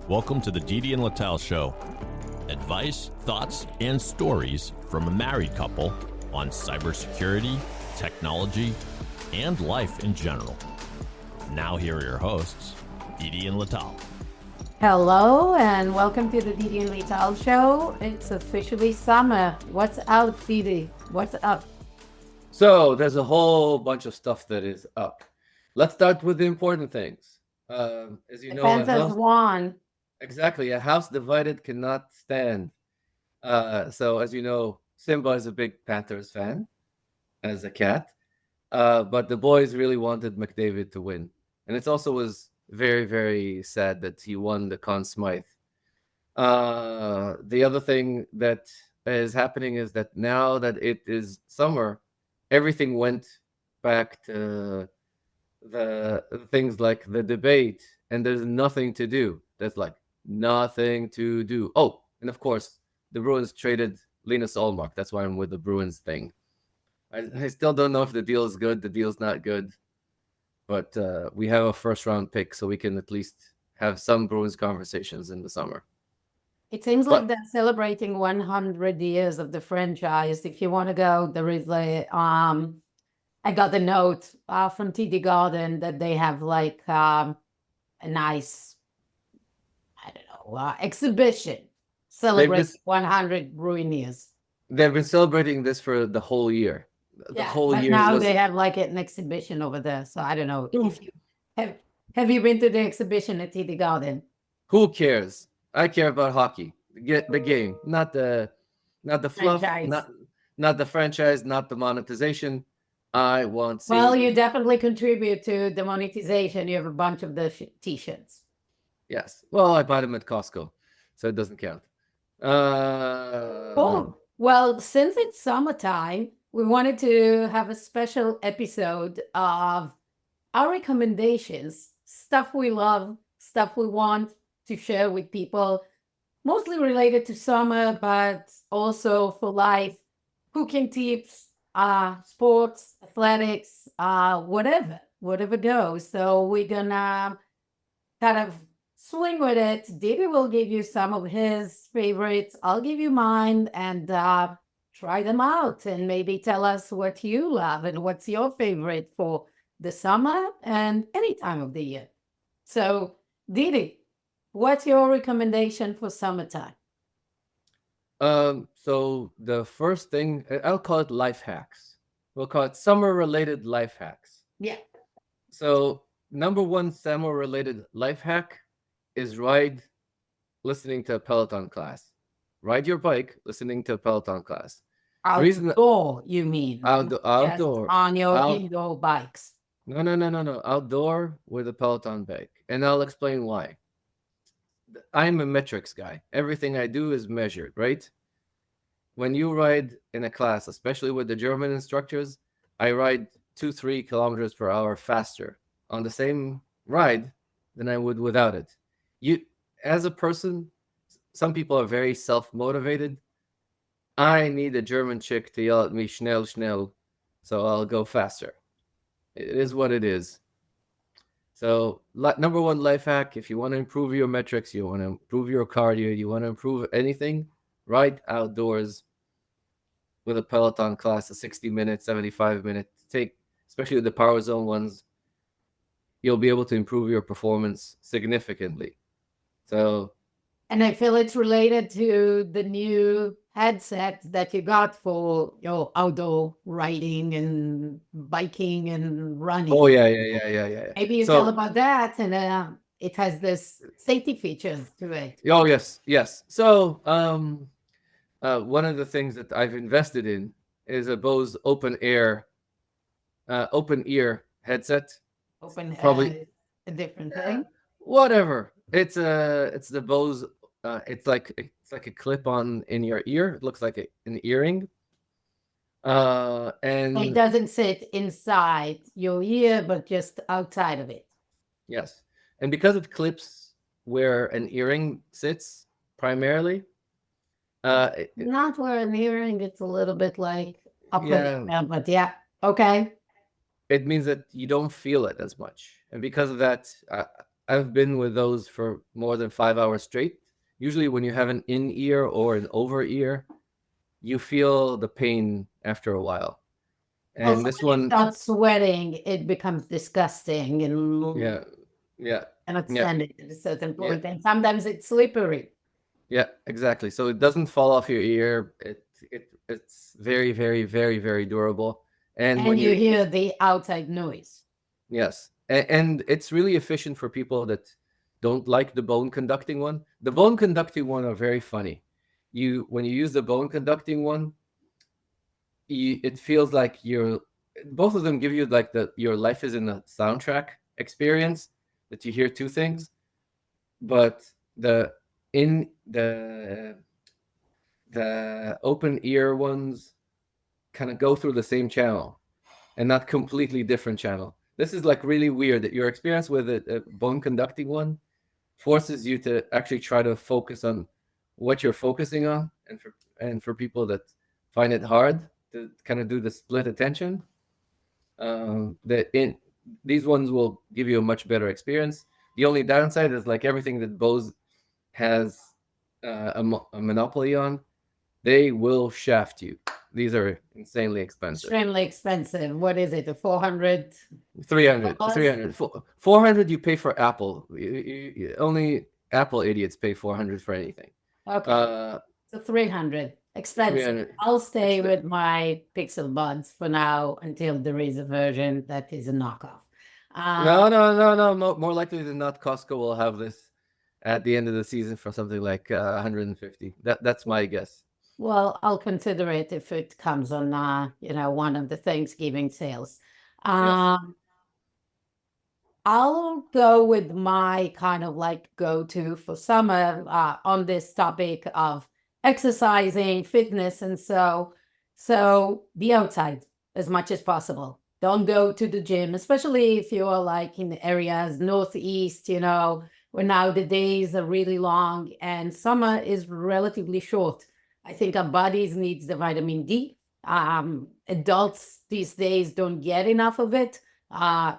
Welcome to the Didi and Lital Show. Advice, thoughts, and stories from a married couple on cybersecurity, technology, and life in general. Now here are your hosts, Didi and Lital. Hello and welcome to the Didi and Lital Show. It's officially summer. What's out, Didi? What's up? So there's a whole bunch of stuff that is up. Let's start with the important things. As you know, Depends on one. Exactly, a house divided cannot stand. So as you know, Simba is a big Panthers fan as a cat, but the boys really wanted McDavid to win, and it also was very, very sad that he won the Conn Smythe. The other thing that is happening is that now that it is summer, everything went back to the things like the debate, and there's nothing to do. There's like nothing to do. Oh, and of course, the Bruins traded Linus Ullmark. That's why I'm with the Bruins thing. I still don't know if the deal is good. The deal's not good. But we have a first-round pick, so we can at least have some Bruins conversations in the summer. It seems like they're celebrating 100 years of the franchise. If you want to go, there is I got the note from TD Garden that they have like a nice, exhibition celebrating 100 Bruin years. They've been celebrating this for the whole year. Now they have like an exhibition over there. So I don't know if you have you been to the exhibition at TD Garden? Who cares? I care about hockey. Get the game, not the fluff, not the franchise, not the monetization. I want. Well, you definitely contribute to the monetization. You have a bunch of the t-shirts. Yes. Well, I bought them at Costco, so it doesn't count. Cool. Well, since it's summertime, we wanted to have a special episode of our recommendations, stuff we love, stuff we want to share with people, mostly related to summer, but also for life, cooking tips, sports, athletics, whatever goes. So we're gonna kind of swing with it. David will give you some of his favorites. I'll give you mine, and try them out and maybe tell us what you love and what's your favorite for the summer and any time of the year. So, Didi, what's your recommendation for summertime? So the first thing, I'll call it life hacks. We'll call it summer-related life hacks. Yeah. So number one summer-related life hack is listening to a Peloton class. Ride your bike, listening to a Peloton class. Outdoor, you mean? Outdoor. On your indoor bikes. No. Outdoor with a Peloton bike. And I'll explain why. I'm a metrics guy. Everything I do is measured, right? When you ride in a class, especially with the German instructors, I ride 2-3 kilometers per hour faster on the same ride than I would without it. You, as a person, some people are very self-motivated. I need a German chick to yell at me, schnell, schnell, so I'll go faster. It is what it is. So number one life hack, if you want to improve your metrics, you want to improve your cardio, you want to improve anything, ride outdoors with a Peloton class, a 60 minute, 75 minute. Take, especially the power zone ones, you'll be able to improve your performance significantly. So, and I feel it's related to the new headset that you got for your outdoor riding and biking and running. Oh yeah. Maybe you tell about that, and it has this safety features to it. Oh yes. So one of the things that I've invested in is a Bose open ear headset. Probably a different thing. Whatever. It's the Bose. It's like a clip-on in your ear. It looks like an earring. And it doesn't sit inside your ear, but just outside of it. Yes, and because it clips where an earring sits primarily. Not where an earring. It's a little bit like up and down, but yeah. Okay. it means that you don't feel it as much. And because of that, I've been with those for more than 5 hours straight. Usually, when you have an in ear or an over ear, you feel the pain after a while. Also, And this when you one, start sweating, it becomes disgusting and yeah, yeah, cannot yeah, stand it at a certain yeah, point, and sometimes it's slippery. yeah, exactly. So it doesn't fall off your ear. It's very, very, very, very durable. And when And you you hear the outside noise. Yes, and it's really efficient for people that don't like the bone conducting one. The bone conducting one are very funny. You when you use the bone conducting one, it feels like you're both of them give you like the your life is in a soundtrack experience that you hear two things, but the in the open ear ones kind of go through the same channel and not completely different channel. This is like really weird that your experience with a bone conducting one forces you to actually try to focus on what you're focusing on, and for people that find it hard to kind of do the split attention, that in these ones will give you a much better experience. The only downside is like everything that Bose has a monopoly on, they will shaft you. These are insanely expensive. Extremely expensive. What is it? A 400 300, dollars? 300, 400 you pay for Apple. Only Apple idiots pay 400 for anything. Okay, Uh, so 300. Expensive. 300. I'll stay Expe- with my Pixel Buds for now until there is a version that is a knockoff. No, no, no, no. More likely than not, Costco will have this at the end of the season for something like 150. That's my guess. Well, I'll consider it if it comes on, one of the Thanksgiving sales. Yes. Um, I'll go with my kind of like go-to for summer on this topic of exercising, fitness, and so be outside as much as possible. Don't go to the gym, especially if you are like in the areas northeast, where now the days are really long and summer is relatively short. I think our bodies needs the vitamin D. Adults these days don't get enough of it.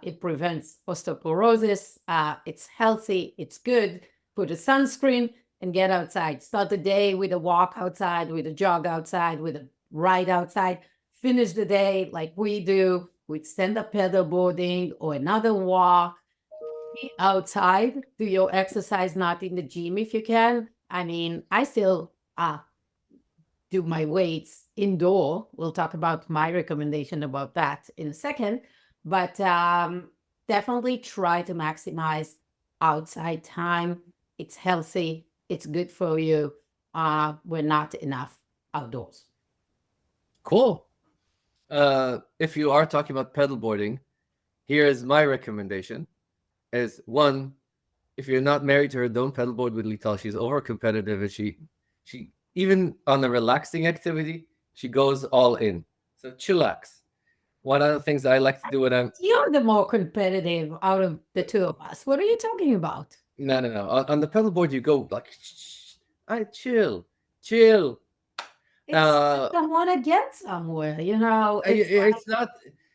It prevents osteoporosis. It's healthy. It's good. Put a sunscreen and get outside. Start the day with a walk outside, with a jog outside, with a ride outside. Finish the day like we do with stand-up paddleboarding or another walk. Be outside. Do your exercise, not in the gym if you can. I mean, I still do my weights indoor. We'll talk about my recommendation about that in a second. But definitely try to maximize outside time. It's healthy. It's good for you. We're not enough outdoors. Cool. If you are talking about pedalboarding, here is my recommendation: is one, if you're not married to her, don't pedalboard with Lital. She's over competitive, and she even on the relaxing activity, she goes all in. So chillax. One of the things I like to do when I'm You're the more competitive out of the two of us. What are you talking about? no. On the pedalboard, you go like, I chill, chill. It's Uh, I want to get somewhere. It's it's not.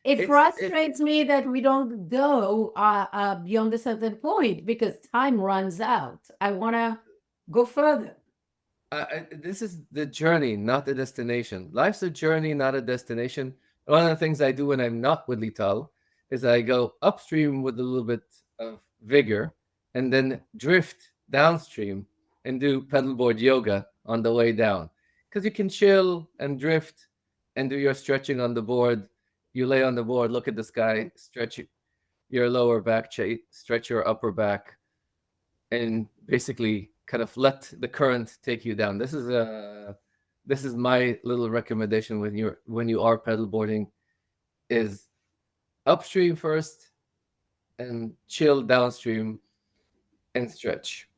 it It's frustrates me that we don't go beyond a certain point because time runs out. I want to go further. this is the journey, not the destination. Life's a journey, not a destination. One of the things I do when I'm not with Lital is I go upstream with a little bit of vigor and then drift downstream and do pedalboard yoga on the way down. Because you can chill and drift and do your stretching on the board. You lay on the board, look at the sky, stretch your lower back, stretch your upper back, and basically kind of let the current take you down. This is my little recommendation when you are pedalboarding, is upstream first and chill downstream and stretch.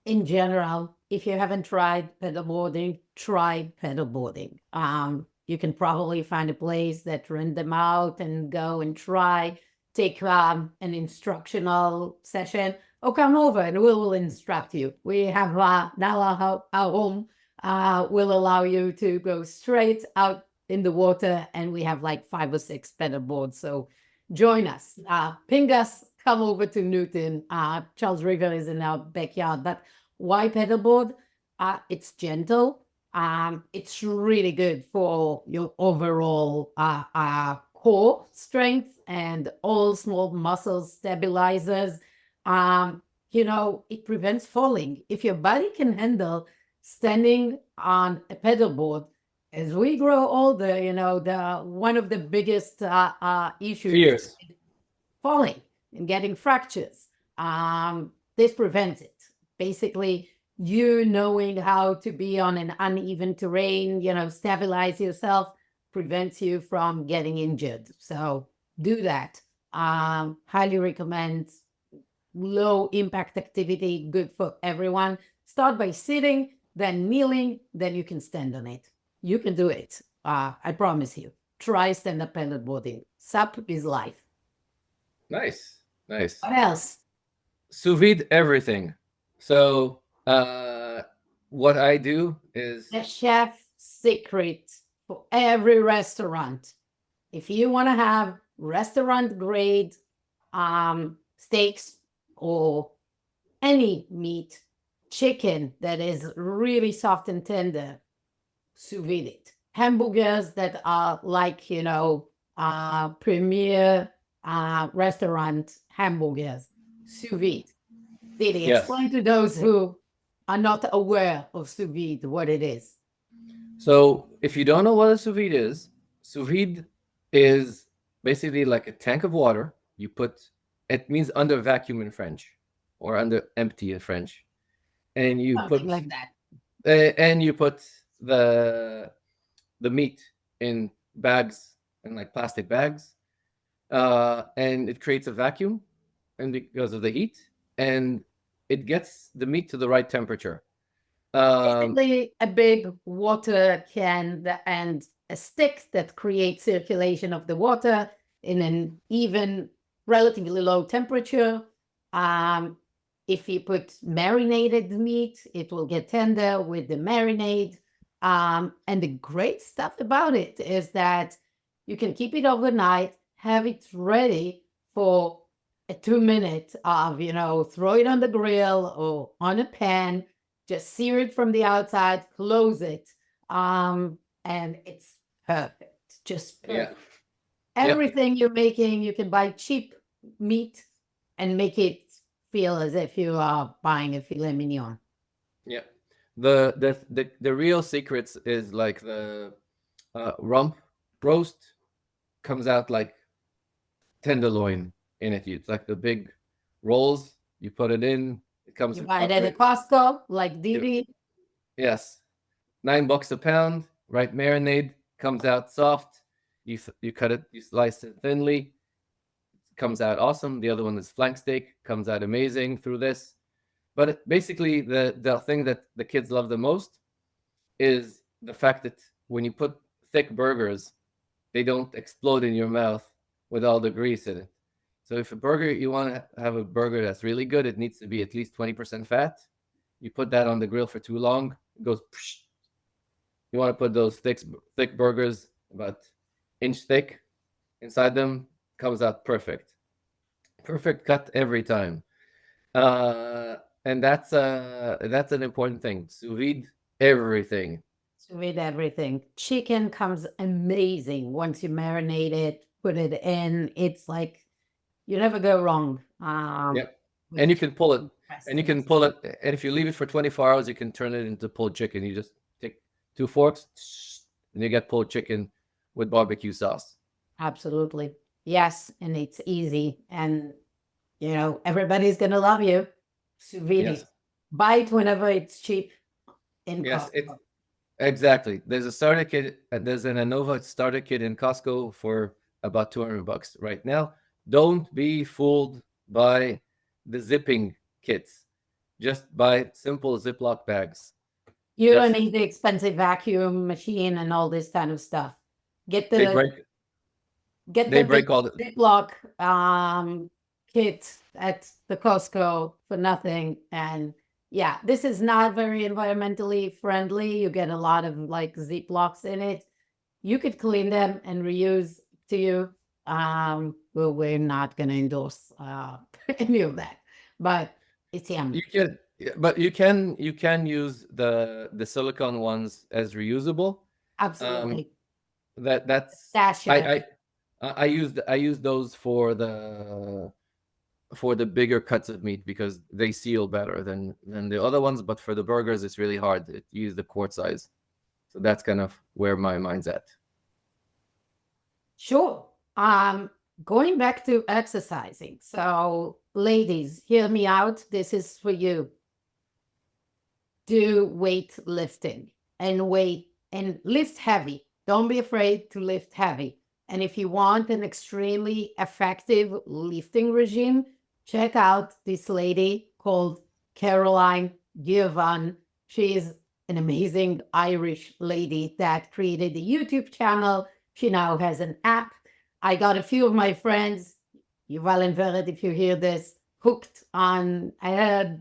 In general, if you haven't tried paddleboarding, try paddleboarding. You can probably find a place that rent them out and go and try. Take an instructional session or come over and we will instruct you. We have now our home will allow you to go straight out in the water, and we have like 5 or 6 paddleboards, so join us. Ping us. Come over to Newton. Charles River is in our backyard. But why pedalboard? It's gentle. It's really good for your overall core strength and all small muscles stabilizers. It prevents falling. If your body can handle standing on a pedal board, as we grow older, the one of the biggest issues Fears. is falling and getting fractures. This prevents it. Basically, you knowing how to be on an uneven terrain, stabilize yourself, prevents you from getting injured. So do that. Highly recommend. Low impact activity, good for everyone. Start by sitting, then kneeling, then you can stand on it. You can do it. I promise you. Try stand-up paddleboarding. SUP is life. Nice. Nice. What else? Sous vide everything. So what I do is The chef secret for every restaurant. If you want to have restaurant grade steaks or any meat, chicken that is really soft and tender, sous vide it. Hamburgers that are like, premier restaurant hamburgers, sous vide. Didi, Yes. explain to those who are not aware of sous vide what it is. So if you don't know what a sous vide is basically like a tank of water. It means under vacuum in French, or under empty in French, and you Something put like that. the meat in bags, in like plastic bags, and it creates a vacuum, and because of the heat, and it gets the meat to the right temperature. Basically, a big water can and a stick that creates circulation of the water in an even, relatively low temperature. If you put marinated meat, it will get tender with the marinade. And the great stuff about it is that you can keep it overnight, have it ready for a 2 minute of, throw it on the grill or on a pan, just sear it from the outside, close it, and it's perfect. Just perfect. Yeah. Everything you're making, you can buy cheap meat and make it feel as if you are buying a filet mignon. Yeah. The real secrets is like the rump roast comes out like tenderloin in it. It's like the big rolls. You put it in. It comes. You buy it at a Costco, like Didi. Yes, $9 a pound. Right marinade comes out soft. You cut it. You slice it thinly. Comes out awesome. The other one is flank steak. Comes out amazing through this. But basically, the thing that the kids love the most is the fact that when you put thick burgers, they don't explode in your mouth with all the grease in it. So if you want to have a burger that's really good, it needs to be at least 20% fat. You put that on the grill for too long, it goes. Psh. You want to put those thick burgers about inch thick inside them, comes out perfect. Perfect cut every time. And that's an important thing. Sous vide everything. Sous vide everything. Chicken comes amazing once you marinate it, put it in. It's like you never go wrong. Yep. And you can pull it. And And if you leave it for 24 hours, you can turn it into pulled chicken. You just take 2 forks, and you get pulled chicken with barbecue sauce. Absolutely. Yes, and it's easy. And, everybody's going to love you. Sous vide. Yes. Buy it whenever it's cheap. Yes, exactly. There's a starter kit. There's an Anova starter kit in Costco for about $200 right now. Don't be fooled by the zipping kits. Just buy simple Ziploc bags. You don't need the expensive vacuum machine and all this kind of stuff. Get the Ziploc kit at the Costco for nothing. And yeah, this is not very environmentally friendly. You get a lot of like Ziplocs in it. You could clean them and reuse to you. Well, we're not going to endorse any of that, but it's yummy. But you can use the silicone ones as reusable. Absolutely. That's Stasha. I use those for the bigger cuts of meat because they seal better than the other ones. But for the burgers, it's really hard to use the quart size. So that's kind of where my mind's at. Sure. Going back to exercising. So, ladies, hear me out. This is for you. Do weightlifting and lift heavy. Don't be afraid to lift heavy. And if you want an extremely effective lifting regime, check out this lady called Caroline Girvan. She is an amazing Irish lady that created a YouTube channel. She now has an app. I got a few of my friends, Yuval and Vered, if you hear this, hooked on her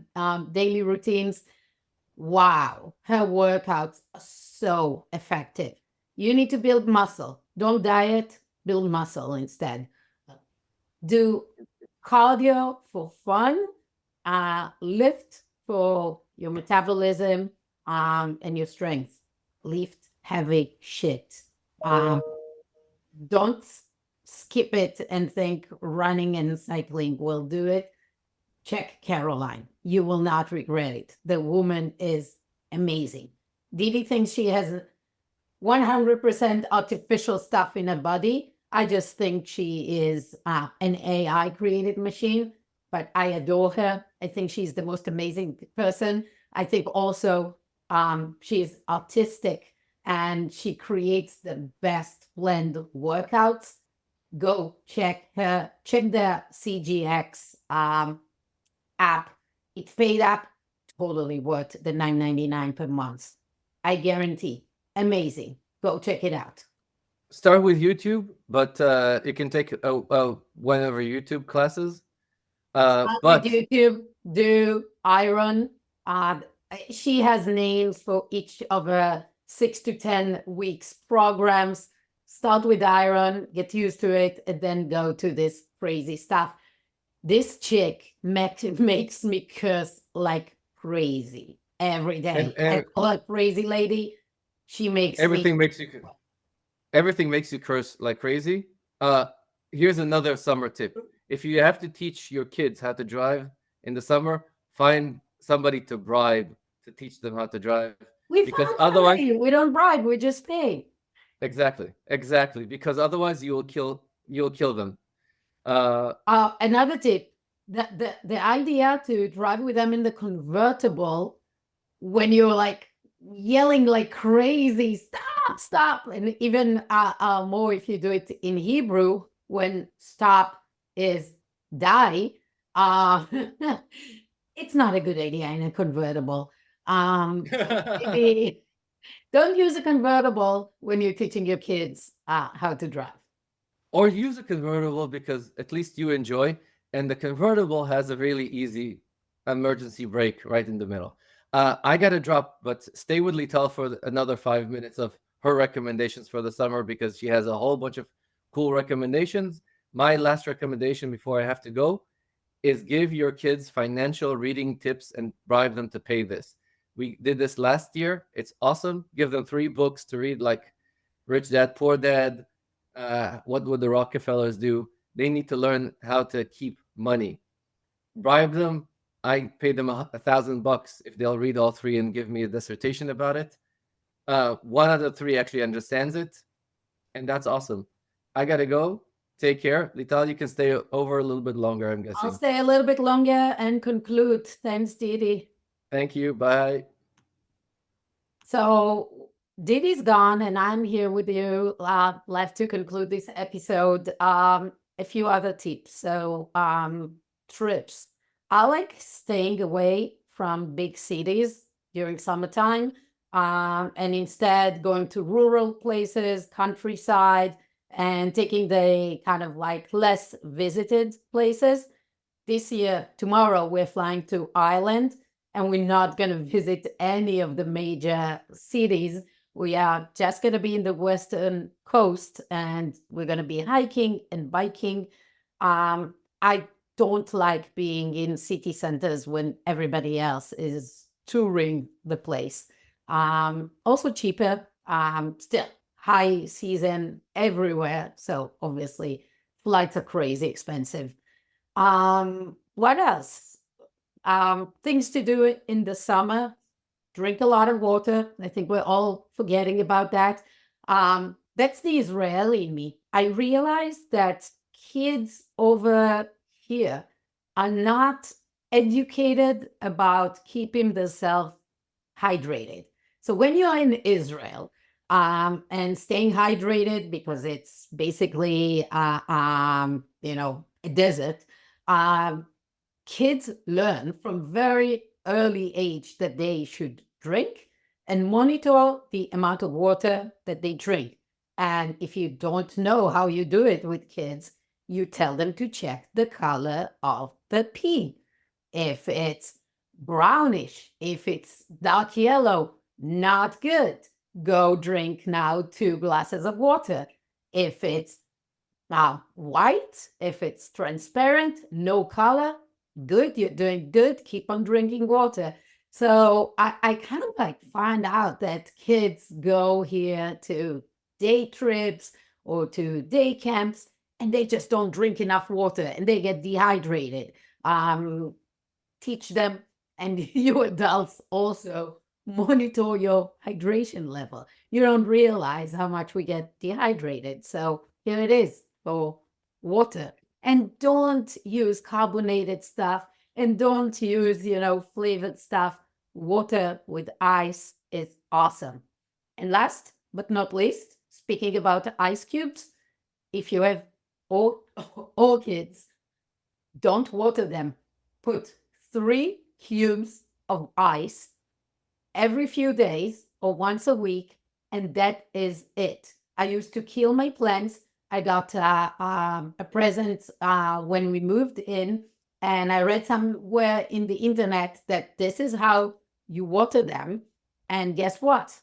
daily routines. Wow, her workouts are so effective. You need to build muscle. Don't diet, build muscle instead. Do cardio for fun, lift for your metabolism and your strength. Lift heavy shit. Don't skip it and think running and cycling will do it. Check Caroline. You will not regret it. The woman is amazing. Didi thinks she has 100% artificial stuff in her body. I just think she is an AI created machine, but I adore her. I think she's the most amazing person. I think also she's artistic and she creates the best blend workouts. Go check her, check the CGX app. It's paid app, totally worth the $9.99 per month. I guarantee. Amazing. Go check it out. Start with YouTube, but you can take whenever YouTube classes. Start But with YouTube, do iron. She has names for each of her 6 to 10 weeks programs. Start with iron, get used to it, and then go to this crazy stuff. This chick makes me curse like crazy every day. And I crazy lady. She makes everything me. makes you curse like crazy. Here's another summer tip: if you have to teach your kids how to drive in the summer, find somebody to bribe to teach them how to drive. We Because found otherwise, somebody. We don't bribe. We just pay. exactly. Because otherwise, you'll kill them. Another tip: the idea to drive with them in the convertible when you're like yelling like crazy, stop, and even more if you do it in Hebrew when stop is die. It's not a good idea in a convertible. Maybe don't use a convertible when you're teaching your kids how to drive. Or use a convertible because at least you enjoy, and the convertible has a really easy emergency brake right in the middle. I gotta drop, but stay with Lital for another 5 minutes of her recommendations for the summer because she has a whole bunch of cool recommendations. My last recommendation before I have to go is give your kids financial reading tips and bribe them to pay this. We did this last year. It's awesome. Give them 3 books to read, like Rich Dad, Poor Dad, What Would the Rockefellers Do? They need to learn how to keep money. Bribe them. I pay them $1,000 if they'll read all 3 and give me a dissertation about it. 1 out of 3 actually understands it, and that's awesome. I gotta go. Take care. Lital, you can stay over a little bit longer, I'm guessing. I'll stay a little bit longer and conclude. Thanks, Didi. Thank you. Bye. So Didi's gone, and I'm here with you. Left to conclude this episode. A few other tips. So trips. I like staying away from big cities during summertime, and instead going to rural places, countryside, and taking the kind of like less visited places. This year, tomorrow, we're flying to Ireland, and we're not going to visit any of the major cities. We are just going to be in the Western coast and we're going to be hiking and biking. I don't like being in city centers when everybody else is touring the place. Also cheaper, still high season everywhere. So obviously flights are crazy expensive. What else? Things to do in the summer. Drink a lot of water. I think we're all forgetting about that. That's the Israeli in me. I realized that kids over here are not educated about keeping themselves hydrated. So when you are in Israel and staying hydrated, because it's basically a desert, kids learn from very early age that they should drink and monitor the amount of water that they drink. And if you don't know how you do it with kids, you tell them to check the color of the pee. If it's brownish, if it's dark yellow, not good. Go drink now 2 glasses of water. If it's white, if it's transparent, no color, good, you're doing good, keep on drinking water. So I kind of like find out that kids go here to day trips or to day camps and they just don't drink enough water and they get dehydrated. Teach them, and you adults also monitor your hydration level. You don't realize how much we get dehydrated. So here it is for water. And don't use carbonated stuff and don't use, flavored stuff. Water with ice is awesome. And last but not least, speaking about ice cubes, if you have orchids, don't water them. Put 3 cubes of ice every few days or once a week, and that is it. I used to kill my plants. I got a present when we moved in, and I read somewhere in the internet that this is how you water them. And guess what?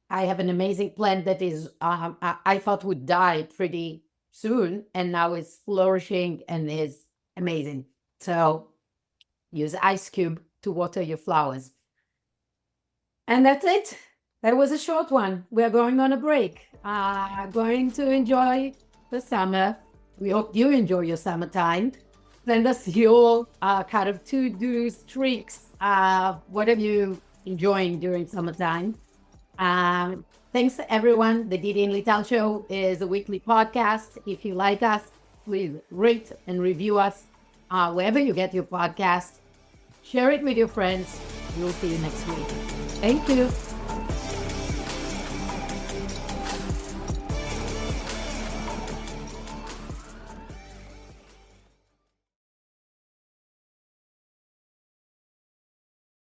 I have an amazing plant that is, I thought would die pretty soon, and now is flourishing and is amazing. So use ice cube to water your flowers. And that's it. That was a short one. We're going on a break. Going to enjoy the summer. We hope you enjoy your summertime. Send us your kind of to-dos, tricks, what are you enjoying during summertime. Thanks to everyone. The Didi and Lital Show is a weekly podcast. If you like us, please rate and review us wherever you get your podcast. Share it with your friends. We'll see you next week. Thank you.